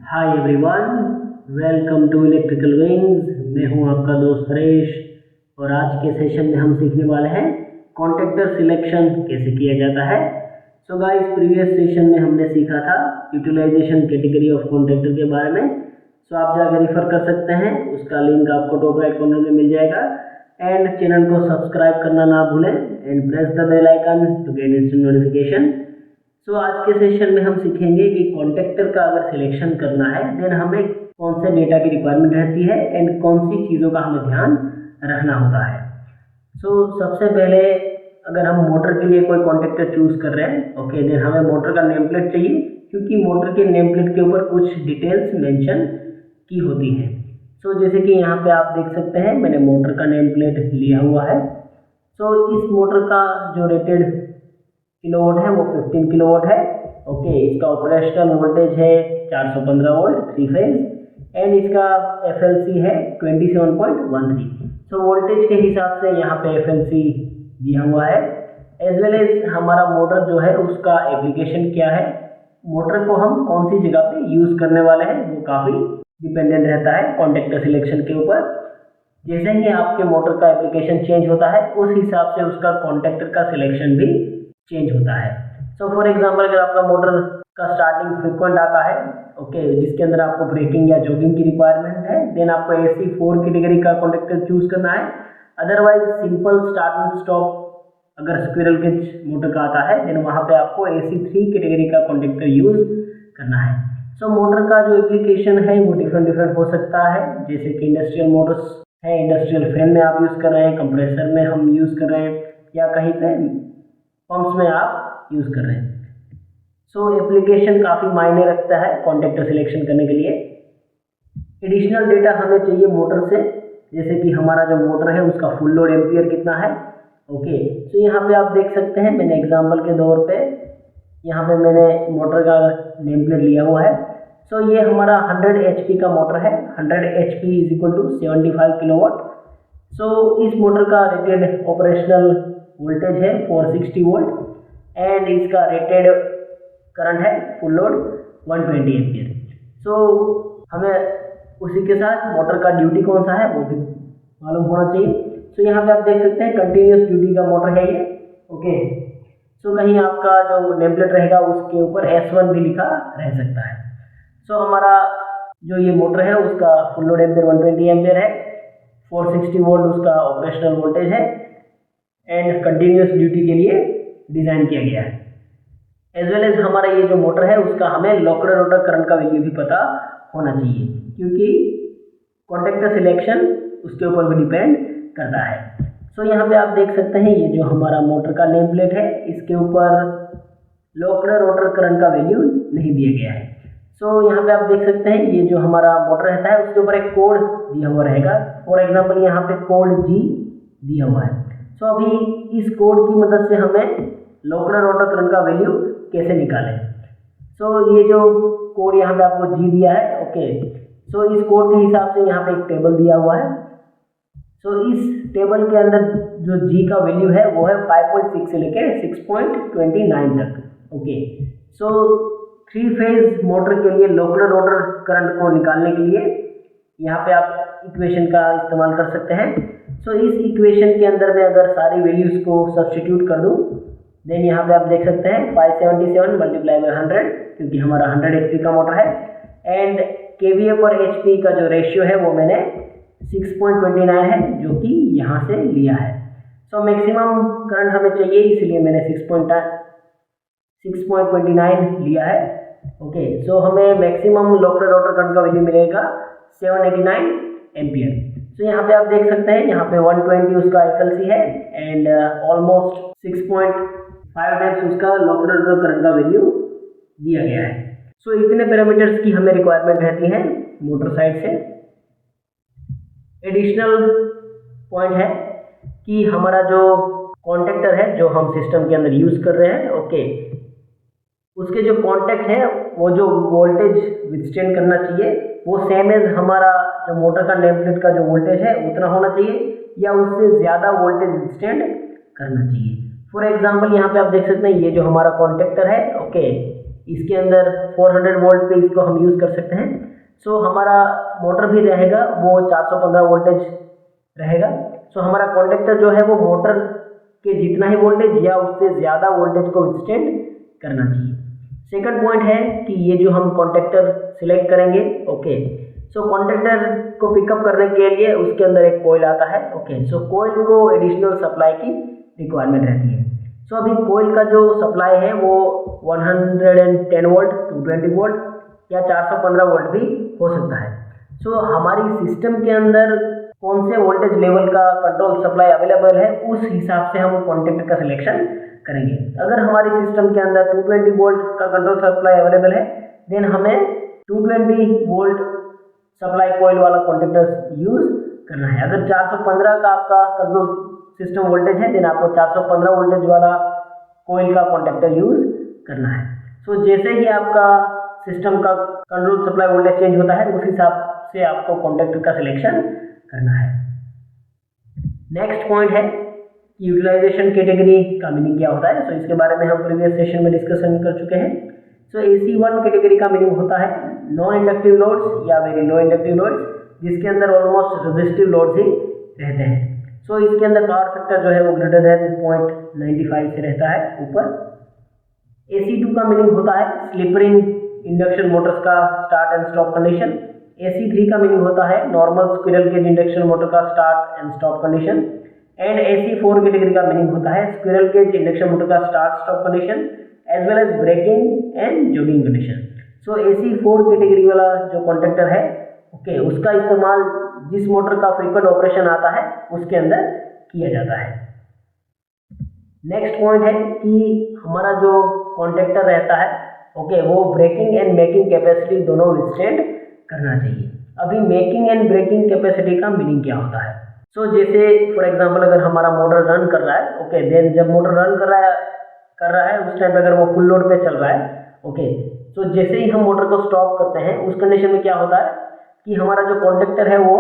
Hi everyone, welcome to electrical wings. मैं हूं आपका दोस्त हरेश और आज के सेशन में हम सीखने वाले हैं कॉन्टैक्टर सिलेक्शन कैसे किया जाता है। सो गाइस, प्रीवियस सेशन में हमने सीखा था यूटिलाइजेशन कैटेगरी ऑफ कॉन्टैक्टर के बारे में। सो आप जाकर रेफर कर सकते हैं, उसका लिंक आपको टॉप राइट कॉर्नर में मिल जाएगा। एंड चैनल को सब्सक्राइब करना ना भूलें and press the bell icon to get instant notification. So आज के सेशन में हम सीखेंगे कि कॉन्टैक्टर का अगर सिलेक्शन करना है देन हमें कौन से डेटा की रिक्वायरमेंट रहती है एंड कौन सी चीज़ों का हमें ध्यान रखना होता है। सो सबसे पहले अगर हम मोटर के लिए कोई कॉन्टैक्टर चूज़ कर रहे हैं, ओके, देन हमें मोटर का नेम प्लेट चाहिए, क्योंकि मोटर के नेम प्लेट के ऊपर कुछ डिटेल्स मेंशन की होती हैं। सो जैसे कि यहाँ पे आप देख सकते हैं, मैंने मोटर का नेम प्लेट लिया हुआ है। सो इस मोटर का जो रेटेड किलोवाट है वो 15 किलोवाट है। ओके, इसका ऑपरेशनल वोल्टेज है 415 वोल्ट 3 फेज एंड इसका एफएलसी है 27.13। सो वोल्टेज के हिसाब से यहाँ पे एफएलसी दिया हुआ है। एज वेल एज हमारा मोटर जो है उसका एप्लीकेशन क्या है, मोटर को हम कौन सी जगह पे यूज़ करने वाले हैं, वो काफ़ी डिपेंडेंट रहता है कॉन्टैक्टर सिलेक्शन के ऊपर। जैसे ही आपके मोटर का एप्लीकेशन चेंज होता है उस हिसाब से उसका कॉन्टैक्टर का सिलेक्शन भी चेंज होता है। सो फॉर एग्जांपल, अगर आपका मोटर का स्टार्टिंग फ्रीक्वेंट आता है, ओके, जिसके अंदर आपको ब्रेकिंग या जॉगिंग की रिक्वायरमेंट है, देन आपको AC 4 कैटेगरी का कॉन्टैक्टर चूज करना है। Otherwise simple start and stop अगर स्क्विरल केज मोटर का आता है देन वहाँ पे आपको AC 3 कैटेगरी का कॉन्टैक्टर यूज करना है। सो मोटर का जो एप्लीकेशन है वो डिफरेंट हो सकता है, जैसे कि इंडस्ट्रियल मोटर्स है, इंडस्ट्रियल फैन में आप यूज़ कर रहे हैं, कंप्रेसर में हम यूज़ कर रहे हैं, या कहीं पे पंप्स में आप यूज़ कर रहे हैं। सो एप्लीकेशन काफ़ी मायने रखता है कॉन्टैक्टर सिलेक्शन करने के लिए। एडिशनल डेटा हमें चाहिए मोटर से, जैसे कि हमारा जो मोटर है उसका फुल लोड एम्पियर कितना है। ओके, तो यहाँ पे आप देख सकते हैं, मैंने एग्जांपल के तौर पे यहाँ पे मैंने मोटर का नेम प्लेट लिया हुआ है। सो ये हमारा 100 HP का मोटर है। 100 HP is equal to 75 kilowatt. So इस मोटर का रेटेड ऑपरेशनल वोल्टेज है 460 वोल्ट एंड इसका रेटेड करंट है फुल लोड 120 एम्पियर। सो हमें उसी के साथ मोटर का ड्यूटी कौन सा है वो भी मालूम होना चाहिए। सो यहाँ पे आप देख सकते हैं कंटिन्यूस ड्यूटी का मोटर है ये। ओके, सो कहीं आपका जो नेम प्लेट रहेगा उसके ऊपर S1 भी लिखा रह सकता है। सो हमारा जो ये मोटर है उसका फुल लोड एम्पियर 120 एम्पियर है, 460 वोल्ट उसका ऑपरेशनल वोल्टेज है एंड कंटिन्यूस ड्यूटी के लिए डिज़ाइन किया गया है। एज वेल एज हमारा ये जो मोटर है उसका हमें लोकल रोटर करंट का वैल्यू भी पता होना चाहिए, क्योंकि कॉन्टैक्टर सिलेक्शन उसके ऊपर भी डिपेंड करता है। सो यहाँ पे आप देख सकते हैं, ये जो हमारा मोटर का नेम प्लेट है इसके ऊपर लोकल रोटर करंट का वैल्यू नहीं दिया गया है। सो यहाँ पे आप देख सकते हैं, ये जो हमारा मोटर रहता है उसके ऊपर एक कोड दिया हुआ रहेगा। फॉर एग्जाम्पल यहाँ पे कोड G दिया हुआ है। सो अभी इस कोड की मदद से हमें लोकल रोटर करंट का वैल्यू कैसे निकालें। सो ये जो कोड यहाँ पे आपको G दिया है, ओके, सो इस कोड के हिसाब से यहाँ पे एक टेबल दिया हुआ है। सो इस टेबल के अंदर जो G का वैल्यू है वो है 5.6 से लेके 6.29 तक। ओके, सो 3 फेज मोटर के लिए लोकल रोटर करंट को निकालने के लिए यहाँ पे आप इक्वेशन का इस्तेमाल कर सकते हैं। सो इस इक्वेशन के अंदर में अगर सारी वैल्यूज़ को सब्स्टिट्यूट कर दूँ देन यहाँ पे आप देख सकते हैं 577 मल्टीप्लाई बाई 100, क्योंकि हमारा 100 HP का मोटर है एंड KVA पर HP का जो रेशियो है वो मैंने 6.29 है, जो कि यहाँ से लिया है। सो मैक्सिमम करंट हमें चाहिए, इसलिए मैंने 6.29 लिया है। ओके, सो हमें मैक्सिमम लोकल रोटर करंट का वैल्यू मिलेगा 789 एम्पियर। तो यहाँ पे आप देख सकते हैं, यहाँ पे 120 उसका FLC है एंड ऑलमोस्ट 6.5 टाइम्स उसका लोकल रोटर करंट का वैल्यू दिया गया है। सो इतने पैरामीटर्स की हमें रिक्वायरमेंट रहती है मोटर साइड से। एडिशनल पॉइंट है कि हमारा जो कॉन्टैक्टर है जो हम सिस्टम के अंदर यूज़ कर रहे हैं, ओके, उसके जो कॉन्टैक्ट है वो जो वोल्टेज विथस्टैंड करना चाहिए वो सेम एज हमारा जो मोटर का नेम प्लेट का जो वोल्टेज है उतना होना चाहिए या उससे ज़्यादा वोल्टेज विथस्टैंड करना चाहिए। फॉर एग्जांपल यहाँ पे आप देख सकते हैं, ये जो हमारा कॉन्टैक्टर है, ओके, इसके अंदर 400 वोल्ट पे इसको हम यूज़ कर सकते हैं। सो हमारा मोटर भी रहेगा वो 415 वोल्टेज रहेगा। सो हमारा कॉन्टेक्टर जो है वो मोटर के जितना ही वोल्टेज या उससे ज़्यादा वोल्टेज को विथस्टैंड करना चाहिए। सेकंड पॉइंट है कि ये जो हम कॉन्टेक्टर सिलेक्ट करेंगे, ओके, सो कॉन्टेक्टर को पिकअप करने के लिए उसके अंदर एक कॉइल आता है। ओके, सो कॉइल को एडिशनल सप्लाई की रिक्वायरमेंट रहती है। सो अभी कॉइल का जो सप्लाई है वो 110 वोल्ट, 220 वोल्ट या 415 वोल्ट भी हो सकता है। सो हमारी सिस्टम के अंदर कौन से वोल्टेज लेवल का कंट्रोल सप्लाई अवेलेबल है उस हिसाब से हम कॉन्टेक्टर का सिलेक्शन करेंगे। अगर हमारी सिस्टम के अंदर 220 वोल्ट का कंट्रोल सप्लाई अवेलेबल है देन हमें 220 वोल्ट सप्लाई कॉइल वाला कॉन्टेक्टर यूज़ करना है। अगर 415 का आपका कंट्रोल सिस्टम वोल्टेज है देन आपको 415 वोल्टेज वाला कॉइल का कॉन्टेक्टर यूज़ करना है। सो जैसे ही आपका सिस्टम का कंट्रोल सप्लाई वोल्टेज चेंज होता है उस हिसाब से आपको कॉन्टेक्टर का सिलेक्शन करना है। नेक्स्ट पॉइंट है यूटिलाइजेशन कैटेगरी का मीनिंग क्या होता है। सो इसके बारे में हम प्रीवियस सेशन में डिस्कशन कर चुके हैं। सो AC1 कैटेगरी का मीनिंग होता है नॉन इंडक्टिव लोड्स या वेरी लो इंडक्टिव लोड्स, जिसके अंदर ऑलमोस्ट रेजिस्टिव लोड्स ही रहते हैं। सो इसके अंदर पावर फैक्टर जो है वो ग्रेटर देन 0.95 से रहता है ऊपर। AC2 का मीनिंग होता है स्लिपरिंग इंडक्शन मोटर्स का start and stop condition. AC3 का मीनिंग होता है normal squirrel cage induction motor का start and stop condition. And AC4 category का मीनिंग होता है स्क्विरल केज इंडक्शन मोटर का start stop condition as well as braking and jogging condition. So AC4 category वाला जो contactor है, okay, उसका इस्तेमाल जिस मोटर का फ्रीक्वेंट ऑपरेशन आता है उसके अंदर किया जाता है। नेक्स्ट पॉइंट है कि हमारा जो कॉन्टेक्टर रहता है, ओके, वो ब्रेकिंग एंड मेकिंग कैपेसिटी दोनों विथस्टैंड करना चाहिए। अभी मेकिंग एंड ब्रेकिंग कैपेसिटी का मीनिंग क्या होता है। सो जैसे फॉर एग्जांपल अगर हमारा मोटर रन कर रहा है, ओके, देन जब मोटर रन कर रहा है उस टाइम पे अगर वो फुल लोड पे चल रहा है, ओके, तो जैसे ही हम मोटर को स्टॉप करते हैं उस कंडीशन में क्या होता है कि हमारा जो कॉन्टेक्टर है वो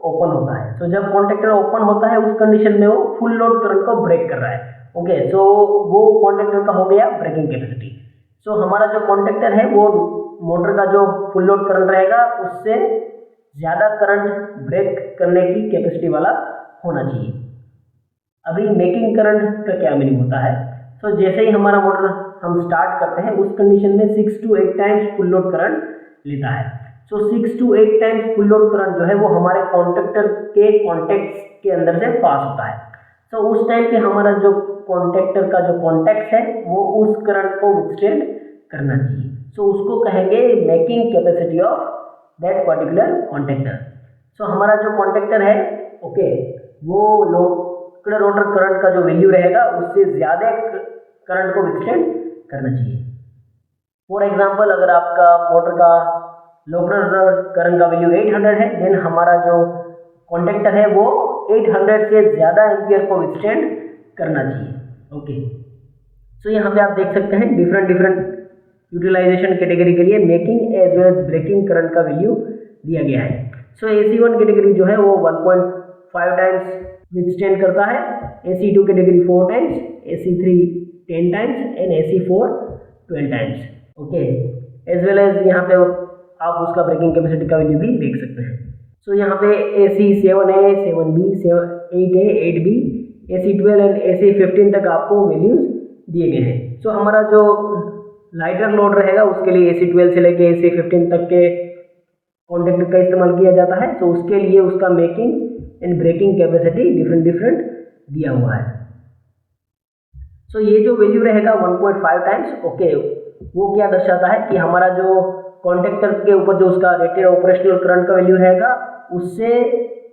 ओपन होता है। तो जब कॉन्टेक्टर ओपन होता है उस कंडीशन में वो फुल लोड करंट को ब्रेक कर रहा है। ओके, सो वो कॉन्टेक्टर का हो गया ब्रेकिंग कैपेसिटी। सो हमारा जो कॉन्टेक्टर है वो मोटर का जो फुल लोड करंट रहेगा उससे ज़्यादा करंट ब्रेक करने की कैपेसिटी वाला होना चाहिए। अभी मेकिंग करंट का क्या मीनिंग होता है। तो जैसे ही हमारा मोटर हम स्टार्ट करते हैं उस कंडीशन में 6 to 8 times full load current लेता है। सो 6 to 8 times full load current जो है वो हमारे कॉन्टेक्टर के कॉन्टेक्ट्स के अंदर से पास होता है। तो उस टाइम पे हमारा जो कॉन्टेक्टर का जो कॉन्टेक्ट है वो उस करंट को विथस्टैंड करना चाहिए। सो उसको कहेंगे making capacity of that particular contactor. So हमारा जो कॉन्टेक्टर है, ओके, वो रोटर करंट का जो वैल्यू रहेगा उससे ज़्यादा करंट को विथस्टैंड करना चाहिए। फॉर एग्जांपल अगर आपका मोटर का लोकल करंट का वैल्यू 800 है देन हमारा जो कॉन्टेक्टर है वो 800 से ज़्यादा एम्पियर को विथस्टैंड करना चाहिए। ओके, सो यहाँ पे आप देख सकते हैं डिफरेंट यूटिलाइजेशन कैटेगरी के लिए making as well as breaking current का वैल्यू दिया गया है। सो AC1 कैटेगरी जो है वो 1.5 टाइम्स विथस्टैंड करता है, AC2 category 4 times, AC3 10 times and AC4 12 times. Okay, as well as यहाँ पे आप उसका ब्रेकिंग कैपेसिटी का वैल्यू भी देख सकते हैं। सो यहाँ पे AC7A, 7B, 8A, 8B, AC12 and AC15 तक आपको वैल्यूज दिए गए हैं। सो हमारा जो लाइटर लोड रहेगा उसके लिए AC12 से लेके AC15 तक के कॉन्टेक्टर का इस्तेमाल किया जाता है। तो उसके लिए उसका making and breaking capacity different दिया हुआ है। सो ये जो वैल्यू रहेगा 1.5 टाइम्स, ओके, वो क्या दर्शाता है कि हमारा जो कॉन्टेक्टर के ऊपर जो उसका रेटेड ऑपरेशनल करंट का वैल्यू रहेगा उससे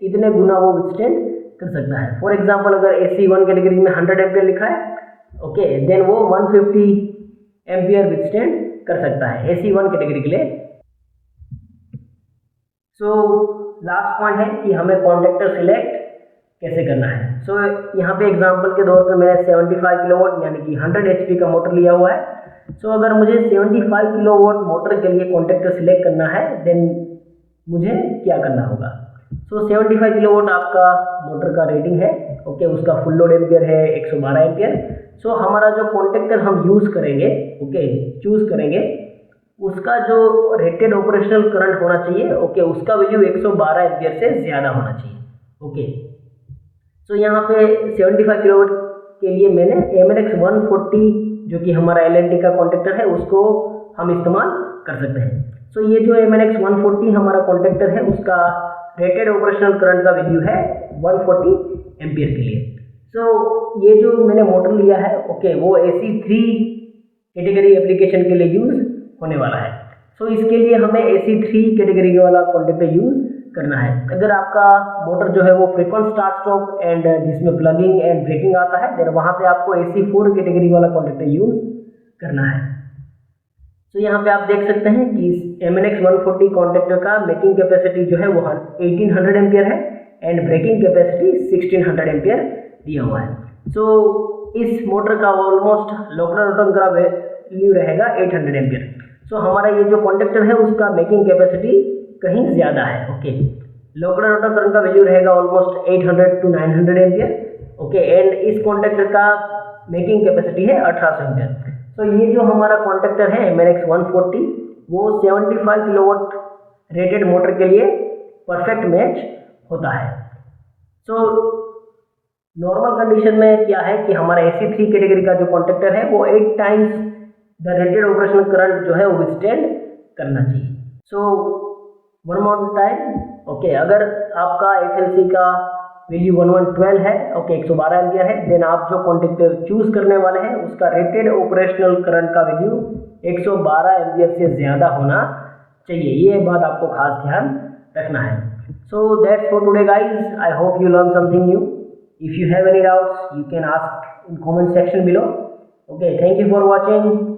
इतने गुना वो विथस्टैंड कर सकता है। फॉर एग्जांपल अगर AC1 कैटेगरी में 100 एम्पियर लिखा है, ओके, देन वो 150 एम्पियर विथस्टैंड कर सकता है AC1 कैटेगरी के लिए। सो लास्ट पॉइंट है कि हमें कॉन्टेक्टर सिलेक्ट कैसे करना है। सो यहाँ पे एग्जांपल के तौर पे मैंने 75 किलोवाट यानी कि 100 HP का मोटर लिया हुआ है। सो अगर मुझे 75 किलोवाट मोटर के लिए कॉन्टेक्टर सिलेक्ट करना है देन मुझे क्या करना होगा। सो 75 किलोवाट आपका मोटर का रेटिंग है, ओके, उसका फुल लोड एम्पियर है 112 एम्पियर। सो हमारा जो कॉन्टेक्टर हम यूज़ करेंगे, ओके, चूज़ करेंगे, उसका जो रेटेड ऑपरेशनल करंट होना चाहिए, ओके, उसका वैल्यू 112 एम्पियर से ज़्यादा होना चाहिए, ओके। सो यहाँ पे 75 किलोवाट के लिए मैंने MNX 140 जो कि हमारा LNT का कॉन्टेक्टर है उसको हम इस्तेमाल कर सकते हैं। सो ये जो MNX 140 हमारा कॉन्टेक्टर है उसका रेटेड ऑपरेशनल करंट का वैल्यू है 140 एम्पियर के लिए। सो ये जो मैंने मोटर लिया है, ओके, वो AC3 कैटेगरी एप्लीकेशन के लिए यूज़ होने वाला है। सो इसके लिए हमें AC3 कैटेगरी वाला कॉन्टेक्टर यूज़ करना है। अगर आपका मोटर जो है वो फ्रीक्वेंट स्टार्ट स्टॉप एंड जिसमें प्लगिंग एंड ब्रेकिंग आता है, देन वहाँ पे आपको AC4 कैटेगरी वाला कॉन्टेक्टर यूज़ करना है। तो यहाँ पे आप देख सकते हैं कि इस MNX 140 कॉन्टेक्टर का मेकिंग कैपेसिटी जो है वो 1800 एम्पियर है एंड ब्रेकिंग कैपेसिटी 1600 एम्पियर दिया हुआ है। सो इस मोटर का ऑलमोस्ट लोकल रोटर का वैल्यू रहेगा 800 एम्पियर। सो हमारा ये जो कॉन्टेक्टर है उसका मेकिंग कैपेसिटी कहीं ज़्यादा है, ओके। लोकल रोटर करंट का वैल्यू रहेगा almost 800 to 900 ampere, okay, and इस कॉन्टेक्टर का मेकिंग कैपेसिटी है 1800 एम्पियर। तो ये जो हमारा कॉन्टेक्टर है MNX 140 वो 75 किलोवाट रेटेड मोटर के लिए परफेक्ट मैच होता है। सो नॉर्मल कंडीशन में क्या है कि हमारा AC3 कैटेगरी का जो कॉन्टेक्टर है वो 8 times the rated operational current जो है वो विथस्टैंड करना चाहिए। So one more time, okay, अगर आपका FLC का वैल्यू 1112 है, ओके, 112 एम्पियर है, देन आप जो कॉन्टेक्टर चूज करने वाले हैं उसका रेटेड ऑपरेशनल करंट का वैल्यू 112 एम्पियर से ज़्यादा होना चाहिए। ये बात आपको खास ध्यान रखना है। So that's for today guys, I hope you learn something new. If you have any doubts you can ask in comment section below. Okay, thank you for watching.